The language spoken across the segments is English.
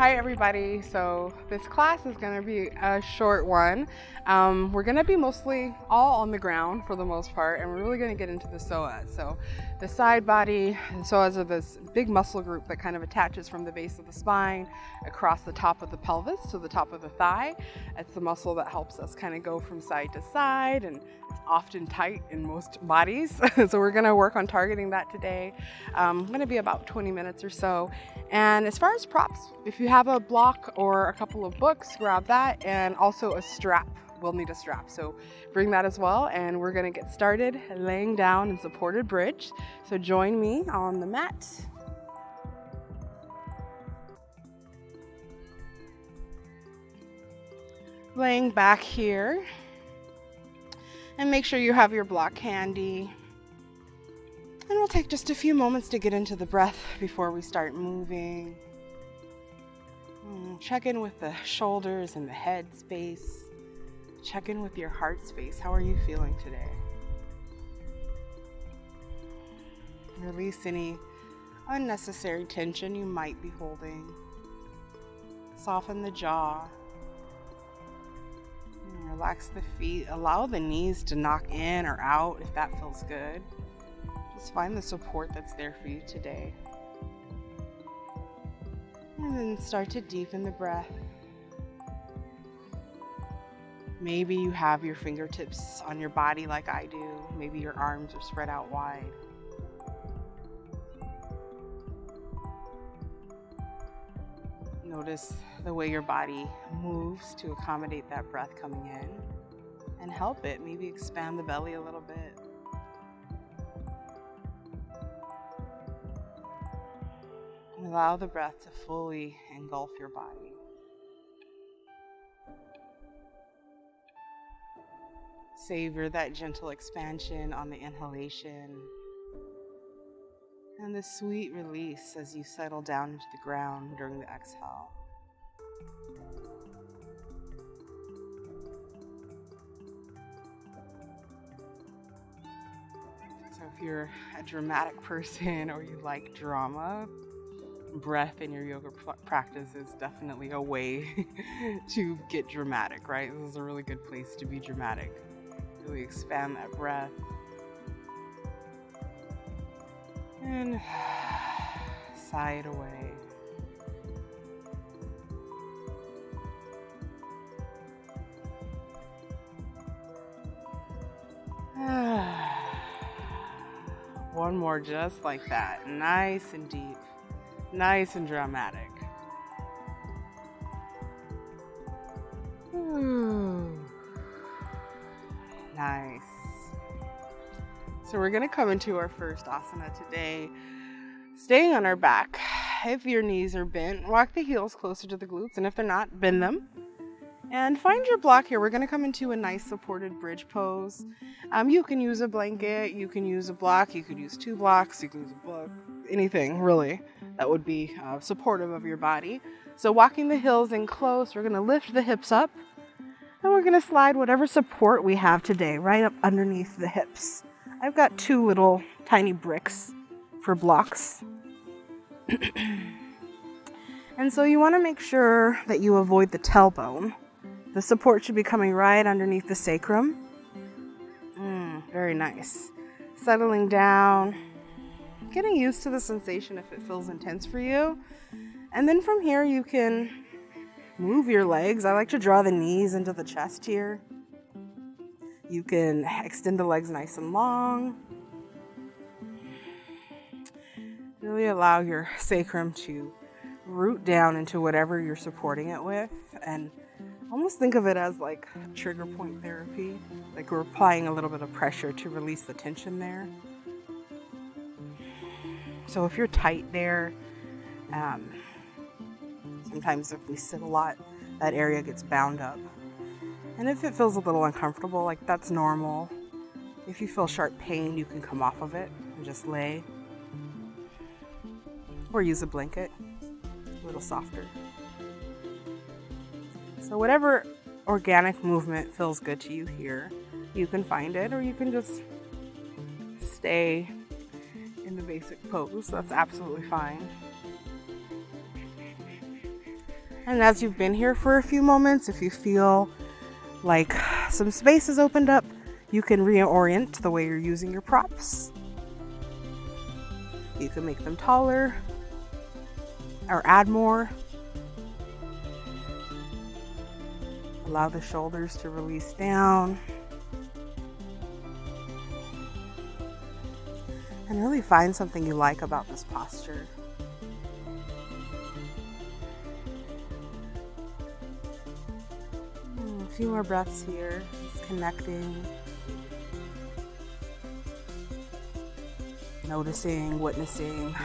Hi everybody, so this class is going to be a short one. We're going to be mostly all on the ground for the most part, and we're really going to get into the psoas. So the side body, the psoas are this big muscle group that kind of attaches from the base of the spine across the top of the pelvis to the top of the thigh. It's the muscle that helps us kind of go from side to side, and it's often tight in most bodies. So we're going to work on targeting that today. Going to be about 20 minutes or so. And as far as props, if you have a block or a couple of books, grab that, and also a strap. We'll need a strap, so bring that as well. And we're going to get started laying down in supported bridge. So join me on the mat. Laying back here, and make sure you have your block handy. And we'll take just a few moments to get into the breath before we start moving. Check in with the shoulders and the head space. Check in with your heart space. How are you feeling today? Release any unnecessary tension you might be holding. Soften the jaw. Relax the feet. Allow the knees to knock in or out if that feels good. Just find the support that's there for you today. And then start to deepen the breath. Maybe you have your fingertips on your body like I do. Maybe your arms are spread out wide. Notice the way your body moves to accommodate that breath coming in, and help it. Maybe expand the belly a little bit. And allow the breath to fully engulf your body. Savor that gentle expansion on the inhalation and the sweet release as you settle down into the ground during the exhale. So if you're a dramatic person or you like drama, breath in your yoga practice is definitely a way to get dramatic, right? This is a really good place to be dramatic. Really expand that breath. And sigh it away. One more just like that. Nice and deep. Nice and dramatic. Nice. So we're going to come into our first asana today, staying on our back. If your knees are bent, walk the heels closer to the glutes, and if they're not, bend them. And find your block here. We're going to come into a nice supported bridge pose. You can use a blanket, you can use a block, you could use two blocks, you can use a book, anything really that would be supportive of your body. So walking the heels in close, we're going to lift the hips up, and we're going to slide whatever support we have today right up underneath the hips. I've got two little tiny bricks for blocks. And so you want to make sure that you avoid the tailbone. The support should be coming right underneath the sacrum. Very nice. Settling down, getting used to the sensation if it feels intense for you. And then from here you can move your legs. I like to draw the knees into the chest here. You can extend the legs nice and long. Really allow your sacrum to root down into whatever you're supporting it with, and almost think of it as like trigger point therapy. Like we're applying a little bit of pressure to release the tension there. So if you're tight there, sometimes if we sit a lot, that area gets bound up. And if it feels a little uncomfortable, like that's normal. If you feel sharp pain, you can come off of it and just lay. Or use a blanket, a little softer. So whatever organic movement feels good to you here, you can find it, or you can just stay in the basic pose. That's absolutely fine. And as you've been here for a few moments, if you feel like some space has opened up, you can reorient the way you're using your props. You can make them taller or add more. Allow the shoulders to release down. And really find something you like about this posture. A few more breaths here, just connecting, noticing, witnessing.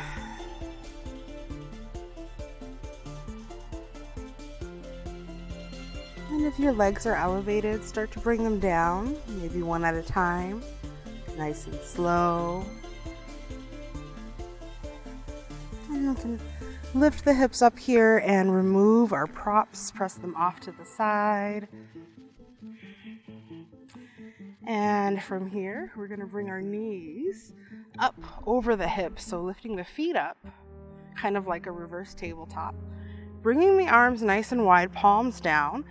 And if your legs are elevated, start to bring them down, maybe one at a time, nice and slow. And we can lift the hips up here and remove our props, press them off to the side. And from here, we're going to bring our knees up over the hips, so lifting the feet up, kind of like a reverse tabletop. Bringing the arms nice and wide, palms down.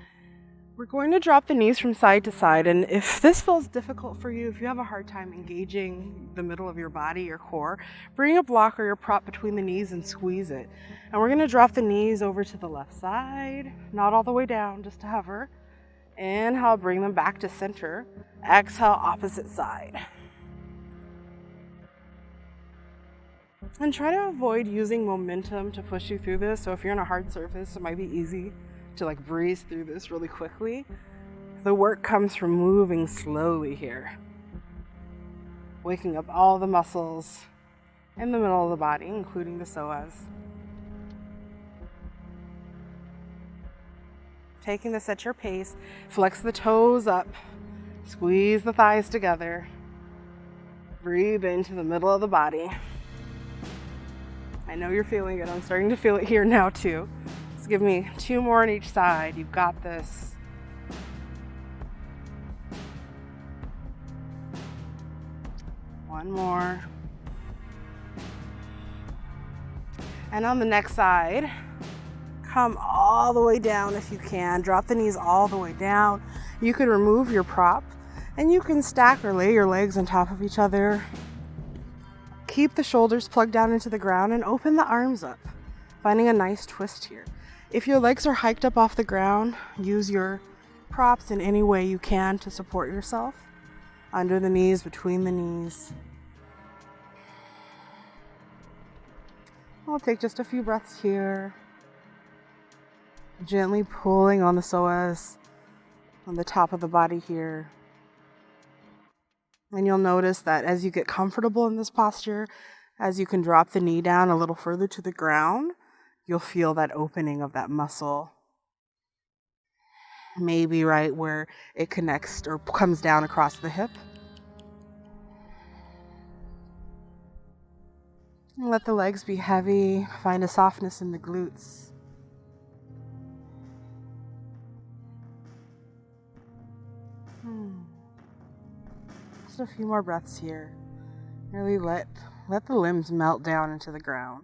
We're going to drop the knees from side to side, and if this feels difficult for you, if you have a hard time engaging the middle of your body, your core, bring a block or your prop between the knees and squeeze it. And we're going to drop the knees over to the left side, not all the way down, just to hover. Inhale, bring them back to center. Exhale, opposite side. And try to avoid using momentum to push you through this. So if you're on a hard surface, it might be easy to like breeze through this really quickly. The work comes from moving slowly here. Waking up all the muscles in the middle of the body, including the psoas. Taking this at your pace, flex the toes up, squeeze the thighs together, breathe into the middle of the body. I know you're feeling it, I'm starting to feel it here now too. Just give me 2 more on each side, you've got this. One more. And on the next side, come all the way down if you can. Drop the knees all the way down. You can remove your prop and you can stack or lay your legs on top of each other. Keep the shoulders plugged down into the ground and open the arms up, finding a nice twist here. If your legs are hiked up off the ground, use your props in any way you can to support yourself. Under the knees, between the knees. I'll take just a few breaths here. Gently pulling on the psoas on the top of the body here. And you'll notice that as you get comfortable in this posture, as you can drop the knee down a little further to the ground, you'll feel that opening of that muscle. Maybe right where it connects or comes down across the hip. And let the legs be heavy. Find a softness in the glutes. Just a few more breaths here. Really let the limbs melt down into the ground.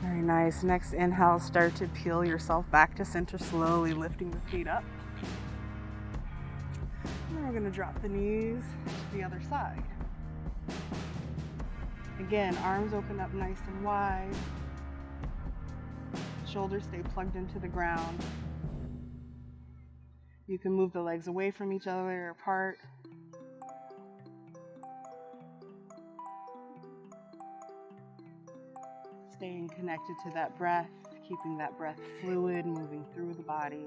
Very nice. Next inhale, start to peel yourself back to center, slowly lifting the feet up. And we're going to drop the knees to the other side. Again, arms open up nice and wide. Shoulders stay plugged into the ground. You can move the legs away from each other or apart. Staying connected to that breath, keeping that breath fluid, moving through the body.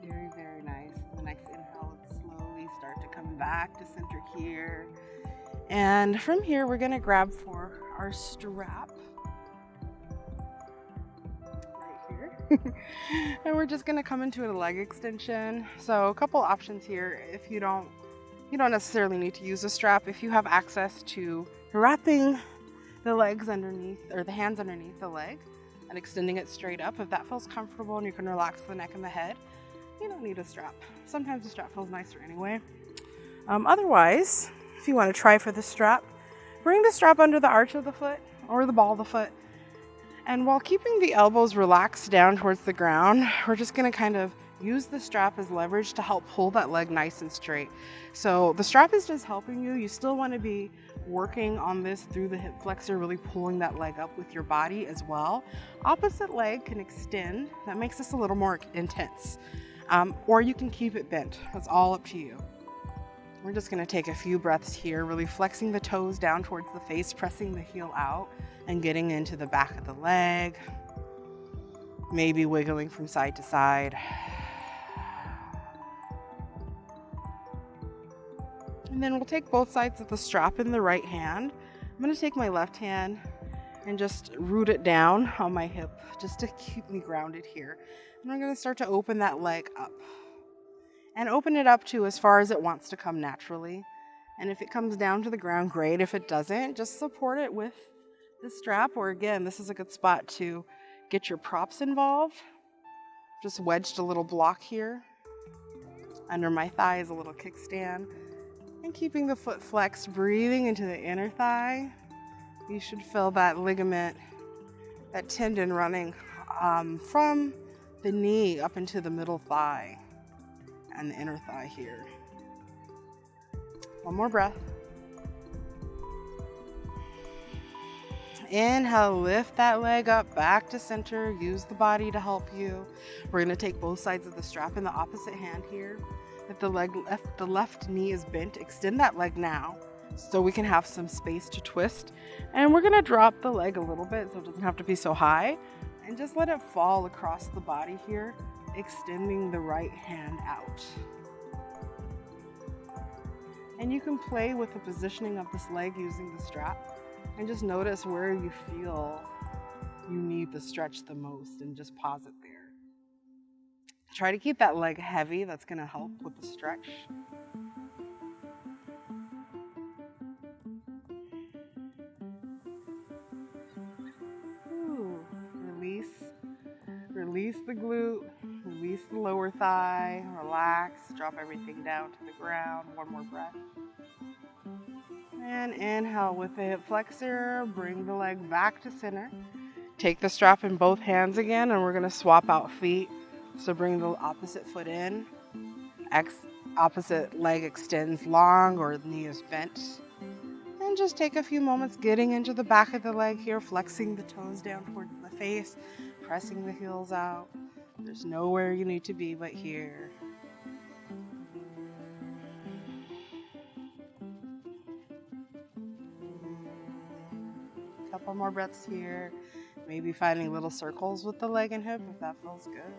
Very back to center here. And from here, we're gonna grab for our strap right here. And we're just gonna come into a leg extension. So a couple options here. If you don't necessarily need to use a strap. If you have access to wrapping the legs underneath, or the hands underneath the leg and extending it straight up, if that feels comfortable and you can relax the neck and the head, you don't need a strap. Sometimes the strap feels nicer anyway. Otherwise, if you want to try for the strap, bring the strap under the arch of the foot or the ball of the foot. And while keeping the elbows relaxed down towards the ground, we're just going to kind of use the strap as leverage to help pull that leg nice and straight. So the strap is just helping you. You still want to be working on this through the hip flexor, really pulling that leg up with your body as well. Opposite leg can extend. That makes this a little more intense. Or you can keep it bent. That's all up to you. We're just going to take a few breaths here, really flexing the toes down towards the face, pressing the heel out and getting into the back of the leg. Maybe wiggling from side to side. And then we'll take both sides of the strap in the right hand. I'm going to take my left hand and just root it down on my hip just to keep me grounded here. And I'm going to start to open that leg up. And open it up to as far as it wants to come naturally. And if it comes down to the ground, great. If it doesn't, just support it with the strap. Or again, this is a good spot to get your props involved. Just wedged a little block here. Under my thigh is a little kickstand. And keeping the foot flexed, breathing into the inner thigh. You should feel that ligament, that tendon running from the knee up into the middle thigh. And the inner thigh here. One more breath. Inhale, lift that leg up back to center. Use the body to help you. We're going to take both sides of the strap in the opposite hand here. If the left knee is bent, extend that leg now so we can have some space to twist. And we're going to drop the leg a little bit so it doesn't have to be so high. And just let it fall across the body here, extending the right hand out. And you can play with the positioning of this leg using the strap and just notice where you feel you need the stretch the most and just pause it there. Try to keep that leg heavy. That's going to help with the stretch. Release the glute, release the lower thigh, relax, drop everything down to the ground. One more breath. And inhale with the hip flexor, bring the leg back to center. Take the strap in both hands again, and we're going to swap out feet. So bring the opposite foot in. Opposite leg extends long or the knee is bent. And just take a few moments getting into the back of the leg here, flexing the toes down towards the face. Pressing the heels out. There's nowhere you need to be but here. Couple more breaths here. Maybe finding little circles with the leg and hip if that feels good.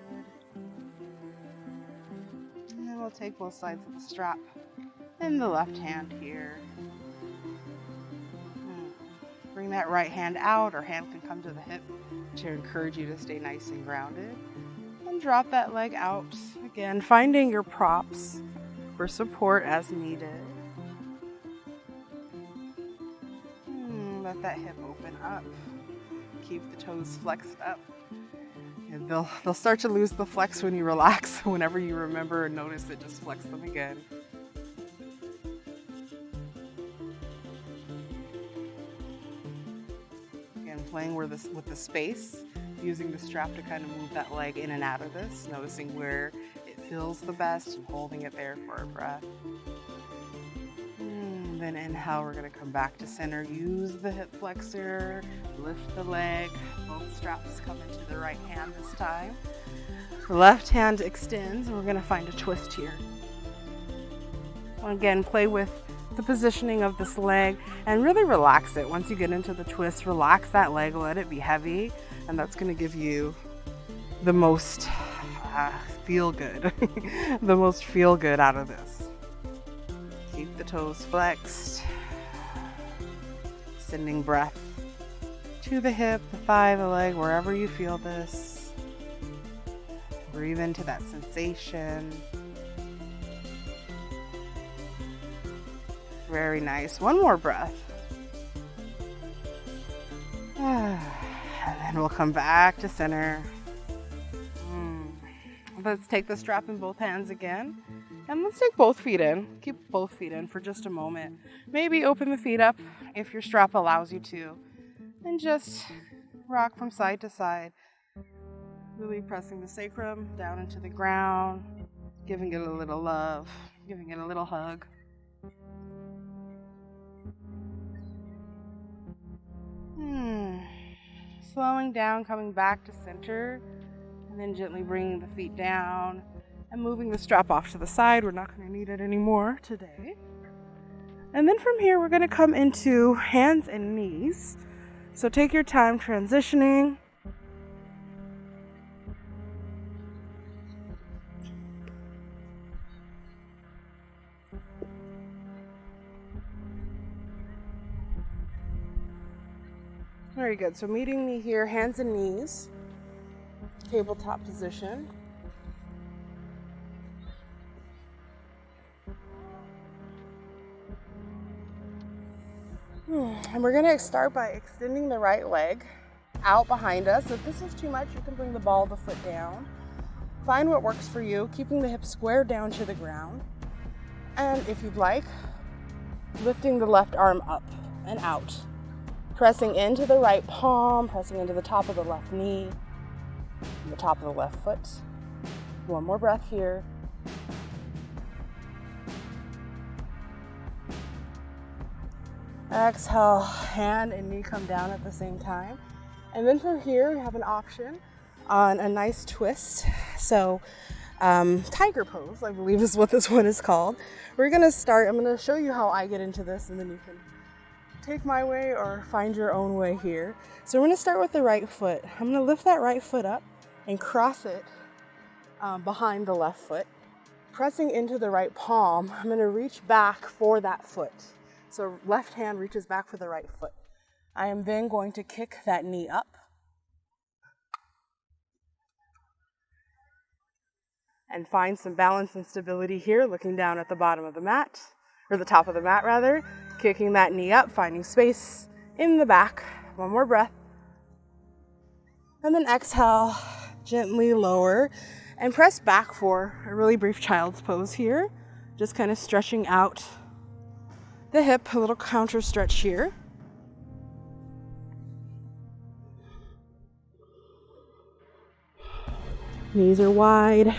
And then we'll take both sides of the strap in the left hand here. Bring that right hand out, or hand can come to the hip to encourage you to stay nice and grounded. And drop that leg out. Again, finding your props for support as needed. Let that hip open up. Keep the toes flexed up. And they'll start to lose the flex when you relax. Whenever you remember and notice it, just flex them again. Playing with the space, using the strap to kind of move that leg in and out of this, noticing where it feels the best and holding it there for a breath. And then inhale, we're going to come back to center. Use the hip flexor, lift the leg. Both straps come into the right hand this time. The left hand extends, and we're going to find a twist here. Again, play with the positioning of this leg and really relax it. Once you get into the twist, relax that leg, let it be heavy, and that's going to give you the most feel good the most feel good out of this. Keep the toes flexed. Sending breath to the hip, the thigh, the leg, wherever you feel this. Breathe into that sensation. Very nice. One more breath. And then we'll come back to center. Let's take the strap in both hands again. And let's take both feet in. Keep both feet in for just a moment. Maybe open the feet up if your strap allows you to. And just rock from side to side. Really pressing the sacrum down into the ground. Giving it a little love. Giving it a little hug. Slowing down, coming back to center. And then gently bringing the feet down. And moving the strap off to the side. We're not going to need it anymore today. And then from here, we're going to come into hands and knees. So take your time transitioning. Very good. So meeting me here, hands and knees. Tabletop position. And we're going to start by extending the right leg out behind us. If this is too much, you can bring the ball of the foot down. Find what works for you, keeping the hips square down to the ground. And if you'd like, lifting the left arm up and out. Pressing into the right palm, pressing into the top of the left knee, the top of the left foot. One more breath here. Exhale, hand and knee come down at the same time. And then from here, we have an option on a nice twist. So, tiger pose, I believe is what this one is called. We're gonna start, I'm gonna show you how I get into this, and then you can take my way or find your own way here. So we're gonna start with the right foot. I'm gonna lift that right foot up and cross it behind the left foot. Pressing into the right palm, I'm gonna reach back for that foot. So left hand reaches back for the right foot. I am then going to kick that knee up. And find some balance and stability here, looking down at the bottom of the mat, or the top of the mat rather. Kicking that knee up, finding space in the back. One more breath. And then exhale, gently lower and press back for a really brief child's pose here. Just kind of stretching out the hip, a little counter stretch here. Knees are wide,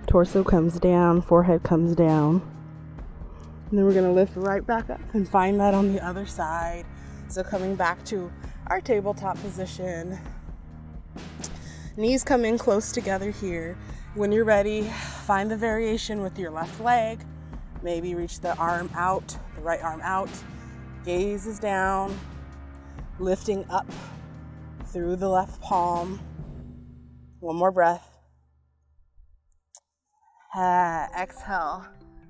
torso comes down, forehead comes down. And then we're gonna lift right back up and find that on the other side. So coming back to our tabletop position. Knees come in close together here. When you're ready, find the variation with your left leg. Maybe reach the arm out, the right arm out. Gaze is down, lifting up through the left palm. One more breath. Exhale.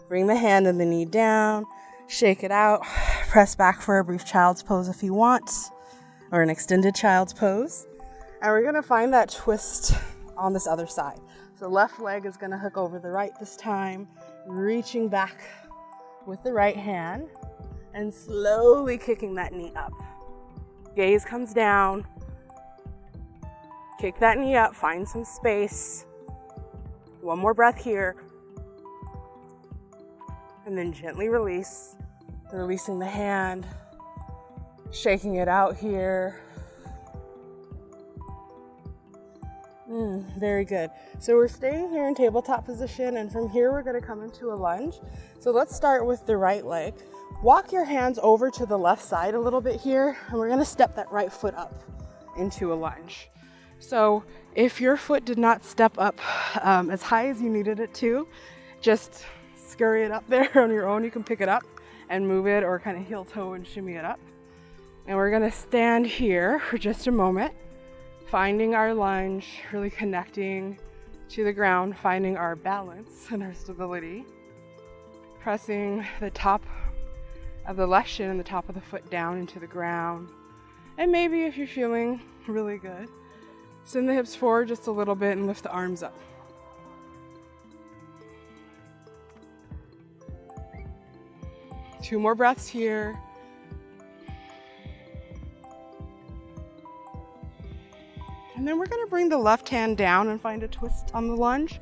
Bring the hand and the knee down. Shake it out. Press back for a brief child's pose if you want, or an extended child's pose. And we're gonna find that twist on this other side. So left leg is gonna hook over the right this time, reaching back with the right hand and slowly kicking that knee up. Gaze comes down. Kick that knee up, find some space. One more breath here. And then gently release. Releasing the hand, shaking it out here. Very good. So we're staying here in tabletop position, and from here we're going to come into a lunge. So let's start with the right leg. Walk your hands over to the left side a little bit here, and we're going to step that right foot up into a lunge. So if your foot did not step up as high as you needed it to, just scurry it up there on your own. You can pick it up and move it, or kind of heel toe and shimmy it up. And we're going to stand here for just a moment, finding our lunge, really connecting to the ground, finding our balance and our stability. Pressing the top of the left shin and the top of the foot down into the ground. And maybe if you're feeling really good, send the hips forward just a little bit and lift the arms up. Two more breaths here. And then we're going to bring the left hand down and find a twist on the lunge.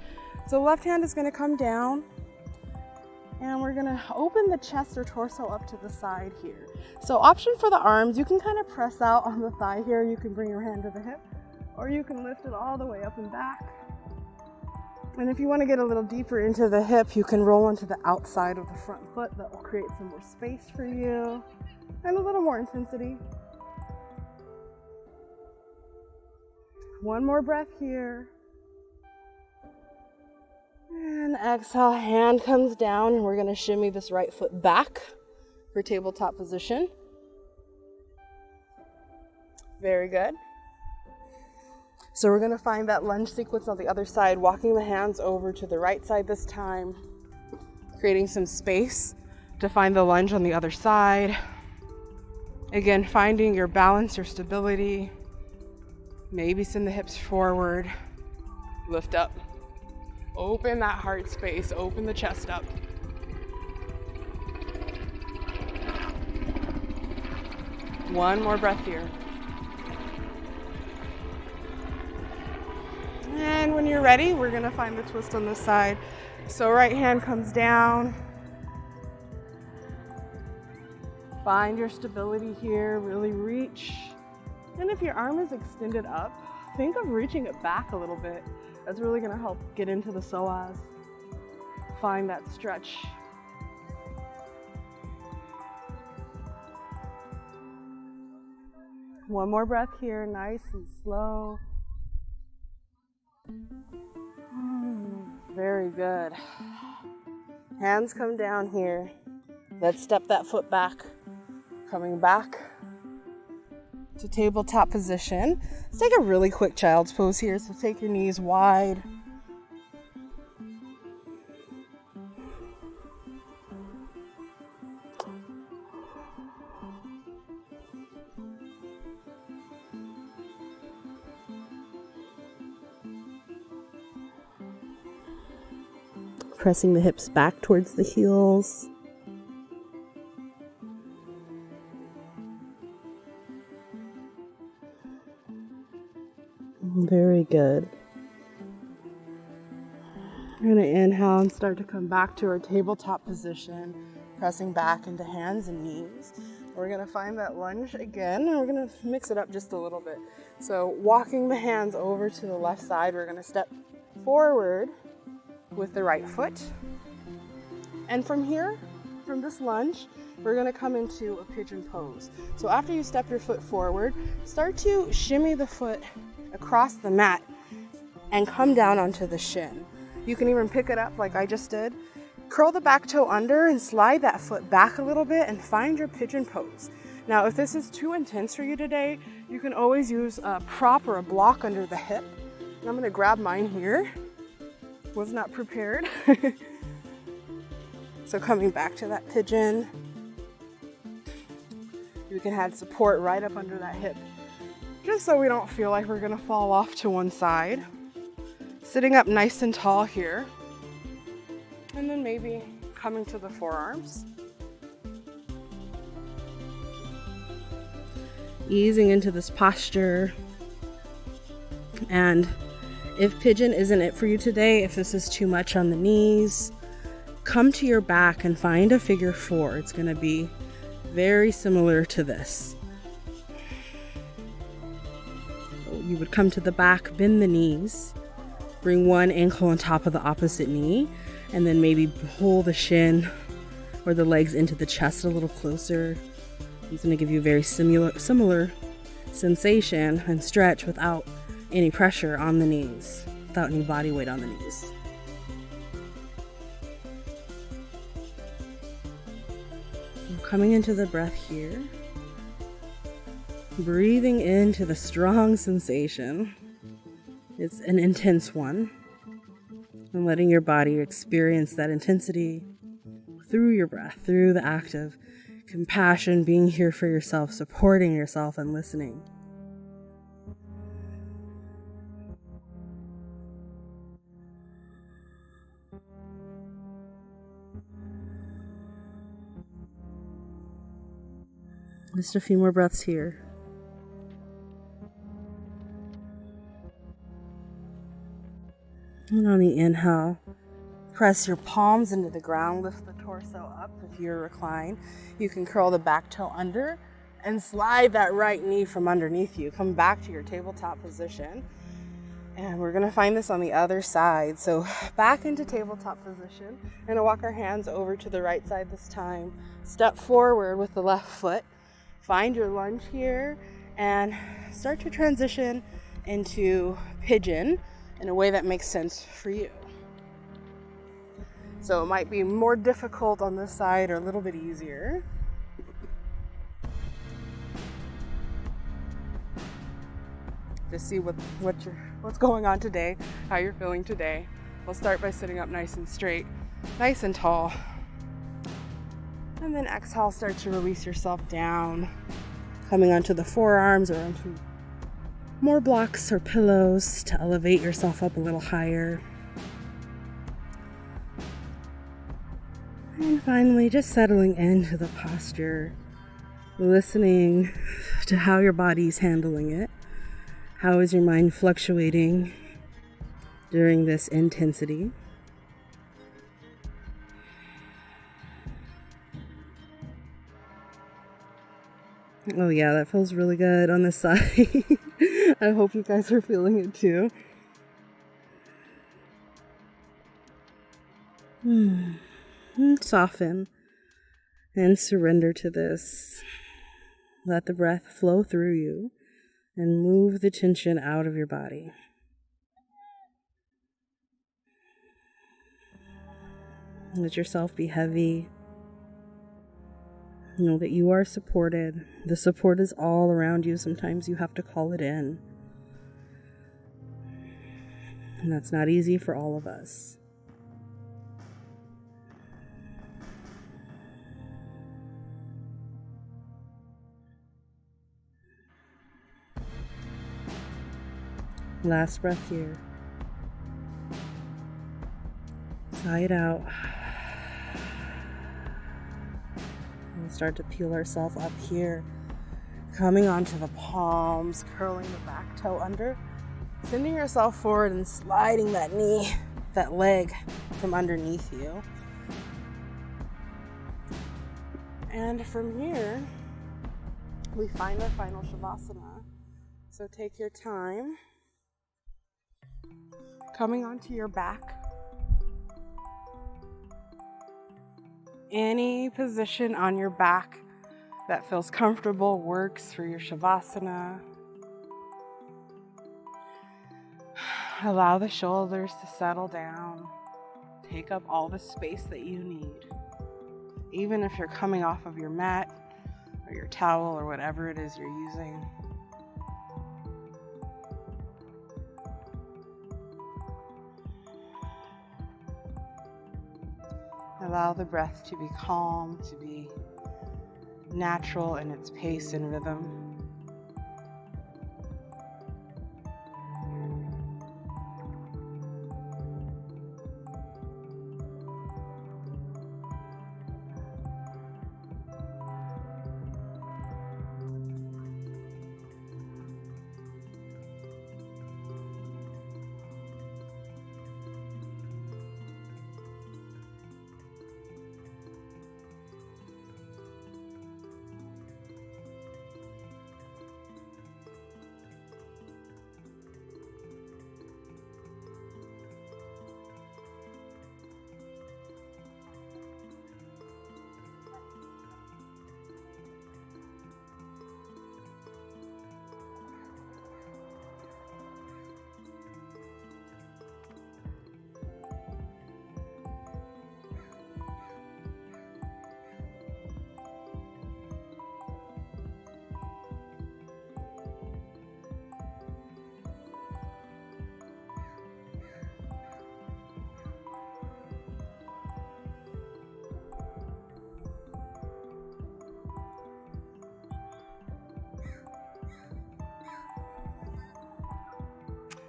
So the left hand is going to come down and we're going to open the chest or torso up to the side here. So option for the arms, you can kind of press out on the thigh here. You can bring your hand to the hip or you can lift it all the way up and back. And if you want to get a little deeper into the hip, you can roll into the outside of the front foot. That will create some more space for you and a little more intensity. One more breath here. And exhale, hand comes down, and we're going to shimmy this right foot back for tabletop position. Very good. So we're going to find that lunge sequence on the other side, walking the hands over to the right side this time, creating some space to find the lunge on the other side. Again, finding your balance, your stability. Maybe send the hips forward, lift up, open that heart space, open the chest up. One more breath here. And when you're ready, we're gonna find the twist on this side. So right hand comes down. Find your stability here, really reach. And if your arm is extended up, think of reaching it back a little bit. That's really going to help get into the psoas. Find that stretch. One more breath here, nice and slow. Very good. Hands come down here. Let's step that foot back. Coming back to tabletop position. Let's take a really quick child's pose here. So take your knees wide. Pressing the hips back towards the heels. Very good. We're going to inhale and start to come back to our tabletop position, pressing back into hands and knees. We're going to find that lunge again, and we're going to mix it up just a little bit. So walking the hands over to the left side, we're going to step forward with the right foot. And from here, from this lunge, we're going to come into a pigeon pose. So after you step your foot forward, start to shimmy the foot across the mat and come down onto the shin. You can even pick it up like I just did. Curl the back toe under and slide that foot back a little bit and find your pigeon pose. Now, if this is too intense for you today, you can always use a prop or a block under the hip. And I'm going to grab mine here. Was not prepared. So coming back to that pigeon. You can have support right up under that hip, just so we don't feel like we're gonna fall off to one side. Sitting up nice and tall here. And then maybe coming to the forearms. Easing into this posture. And if pigeon isn't it for you today, if this is too much on the knees, come to your back and find a figure four. It's gonna be very similar to this. You would come to the back, bend the knees, bring one ankle on top of the opposite knee, and then maybe pull the shin or the legs into the chest a little closer. It's going to give you a very similar sensation and stretch without any pressure on the knees, without any body weight on the knees. Coming into the breath here. Breathing into the strong sensation. It's an intense one. And letting your body experience that intensity through your breath, through the act of compassion, being here for yourself, supporting yourself, and listening. Just a few more breaths here. And on the inhale, press your palms into the ground, lift the torso up if you're reclined. You can curl the back toe under and slide that right knee from underneath you. Come back to your tabletop position. And we're gonna find this on the other side. So back into tabletop position. We're gonna walk our hands over to the right side this time. Step forward with the left foot. Find your lunge here and start to transition into pigeon in a way that makes sense for you. So it might be more difficult on this side or a little bit easier. Just see what's going on today, how you're feeling today. We'll start by sitting up nice and straight, nice and tall. And then exhale, start to release yourself down, coming onto the forearms or onto more blocks or pillows to elevate yourself up a little higher. And finally, just settling into the posture, listening to how your body's handling it. How is your mind fluctuating during this intensity? Oh yeah, that feels really good on this side. I hope you guys are feeling it too. And soften and surrender to this. Let the breath flow through you and move the tension out of your body. Let yourself be heavy. Know that you are supported. The support is all around you. Sometimes you have to call it in. And that's not easy for all of us. Last breath here. Sigh it out. We'll start to peel ourselves up here, coming onto the palms, curling the back toe under, sending yourself forward and sliding that knee, that leg from underneath you. And from here, we find our final Shavasana. So take your time, coming onto your back. Any position on your back that feels comfortable works for your Shavasana. Allow the shoulders to settle down. Take up all the space that you need. Even if you're coming off of your mat or your towel or whatever it is you're using. Allow the breath to be calm, to be natural in its pace and rhythm.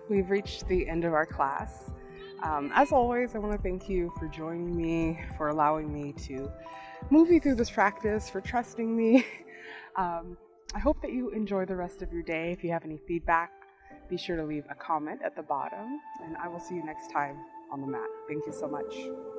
we've reached the end of our class. As always, I want to thank you for joining me, for allowing me to move you through this practice, for trusting me. I hope that you enjoy the rest of your day. If you have any feedback, be sure to leave a comment at the bottom, and I will see you next time on the mat. Thank you so much.